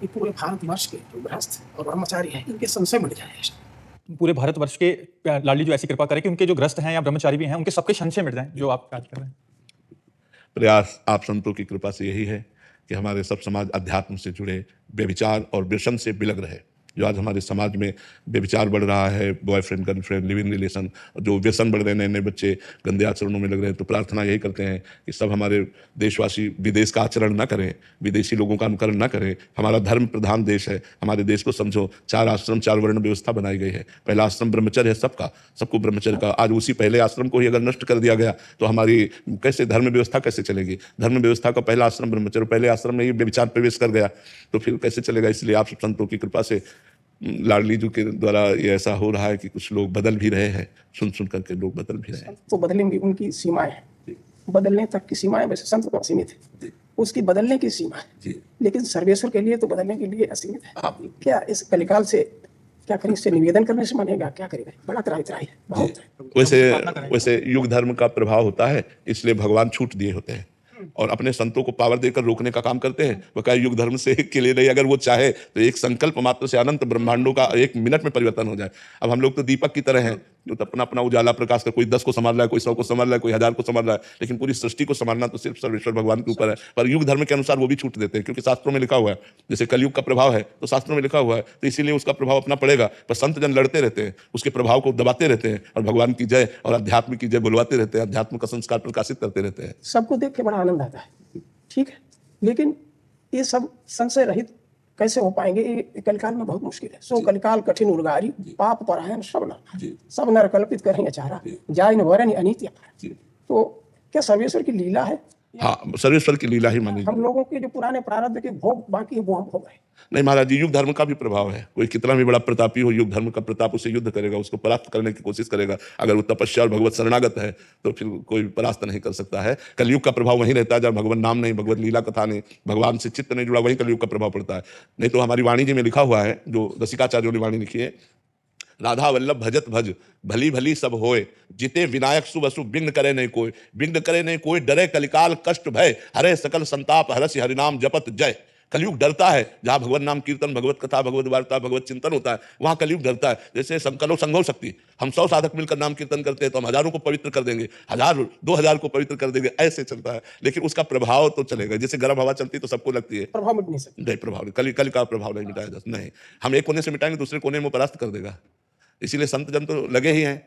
कि पूरे भारतवर्ष के जो गृहस्थ और ब्रह्मचारी हैं, इनके संशय मिट जाए। पूरे भारतवर्ष के लाडली जो ऐसी कृपा करे कि उनके जो गृहस्थ हैं या ब्रह्मचारी भी हैं, उनके सबके संशय मिट जाएं, जो आप बात कर रहे हैं। प्रयास आप संतों की कृपा से यही है कि हमारे सब समाज अध्यात्म से जुड़े, बेविचार और व्यसन से बिलग रहे। जो आज हमारे समाज में बेविचार बढ़ रहा है, boyfriend girlfriend live in relation, जो व्यसन बढ़ रहे हैं, नए नए बच्चे गंदे आचरणों में लग रहे हैं, तो प्रार्थना यही करते हैं कि सब हमारे देशवासी विदेश का आचरण ना करें, विदेशी लोगों का अनुकरण ना करें। हमारा धर्म प्रधान देश है, हमारे देश को समझो। 4 आश्रम 4 वर्ण व्यवस्था बनाई गई है। पहला आश्रम ब्रह्मचर्य है, सबका, सबको ब्रह्मचर्य का। आज उसी पहले आश्रम को ही अगर नष्ट कर दिया गया तो हमारी कैसे धर्म व्यवस्था कैसे चलेगी? धर्म व्यवस्था का पहला आश्रम ब्रह्मचर्य, पहले आश्रम में ही बेविचार प्रवेश कर गया तो फिर कैसे चलेगा? इसलिए आप संतों की कृपा से लाडली जी के द्वारा ये ऐसा हो रहा है कि कुछ लोग बदल भी रहे हैं, सुन करके लोग बदल भी रहे हैं। तो बदलेंगे, उनकी सीमाएं हैं, बदलने तक की सीमाएं वैसे संत को असीमित है, उसकी बदलने की सीमा है, लेकिन सर्वेश्वर के लिए तो बदलने के लिए असीमित है। क्या इस कलिकाल से क्या करें? इससे निवेदन करने से मानेगा? क्या करेगा? बड़ा त्राही त्राही है, बहुत। वैसे युग धर्म का प्रभाव होता है, इसलिए भगवान छूट दिए होते हैं और अपने संतों को पावर देकर रोकने का काम करते हैं। वो क्या युग धर्म से के लिए नहीं, अगर वो चाहे तो एक संकल्प मात्र से अनंत ब्रह्मांडों का 1 मिनट में परिवर्तन हो जाए। अब हम लोग तो दीपक की तरह हैं, जो तो अपना अपना उजाला प्रकाश कर, कोई 10 को संभाल रहा है, कोई 100 को संभाल रहा है, कोई 1000 को संभाल रहा है, लेकिन पूरी सृष्टि को संभालना तो सिर्फ सर्वेश्वर भगवान के ऊपर है। पर युग धर्म के अनुसार वो भी छूट देते हैं, क्योंकि शास्त्रों में लिखा हुआ है, जैसे कलयुग का प्रभाव है तो शास्त्रों में लिखा हुआ है, तो इसीलिए उसका प्रभाव अपना पड़ेगा। पर संत जन लड़ते रहते हैं, उसके प्रभाव को दबाते रहते हैं और भगवान की जय और अध्यात्म की जय बुलवाते रहते हैं, अध्यात्म का संस्कार प्रकाशित करते रहते हैं। सबको देख के बड़ा आनंद आता है, ठीक है, लेकिन ये सब संशय रहित कैसे हो पाएंगे? ये कलिकाल में बहुत मुश्किल है। सो कलिकाल कठिन उर्गारी, पाप परायण सब नर कल्पित करेंगे चारा, जाय न वरन अनित्य। तो क्या सर्वेश्वर की लीला है? हाँ, सर्वेश्वर की लीला ही मानी। हम लोगों के जो पुराने प्रारब्ध के भोग बाकी है वो हम भोग रहे। नहीं महाराज जी, युग धर्म का भी प्रभाव है। कोई कितना भी बड़ा प्रतापी हो, युग धर्म का प्रताप उसे युद्ध करेगा, उसको परास्त करने की कोशिश करेगा। अगर वो तपस्या और भगवत शरणागत है तो फिर कोई परास्त नहीं कर सकता है। कलयुग का प्रभाव वहीं रहता है जब भगवान नाम नहीं, भगवत लीला कथा नहीं, भगवान से चित्त नहीं जुड़ा, वहीं कलयुग का प्रभाव पड़ता है। नहीं तो हमारी वाणी जी में लिखा हुआ है, जो रसिकाचार्यों ने वाणी लिखी है, राधा वल्लभ भजत भज भली भली सब होए, जिते विनायक शुभ अशुभ विघ्न करे नहीं कोई, विघ्न करे नहीं कोई, डरे कलिकाल कष्ट भय, हरे सकल संताप हरसि हरिनाम जपत जय। कलयुग डरता है, जहां भगवत नाम कीर्तन, भगवत कथा, भगवत वार्ता, भगवत चिंतन होता है, वहां कलयुग डरता है। जैसे संकल्प संघो शक्ति, हम 100 साधक मिलकर नाम कीर्तन करते हैं तो हम हजारों को पवित्र कर देंगे, 1000 2000 को पवित्र कर देंगे, ऐसे चलता है। लेकिन उसका प्रभाव तो चलेगा। जैसे गर्म हवा चलती तो सबको लगती है, प्रभाव मिट नहीं सकता। नहीं, प्रभाव कल का प्रभाव नहीं मिटाया जा सकता। नहीं, हम एक कोने से मिटाएंगे दूसरे कोने में परास्त कर देगा। इसीलिए संत जन तो लगे ही हैं।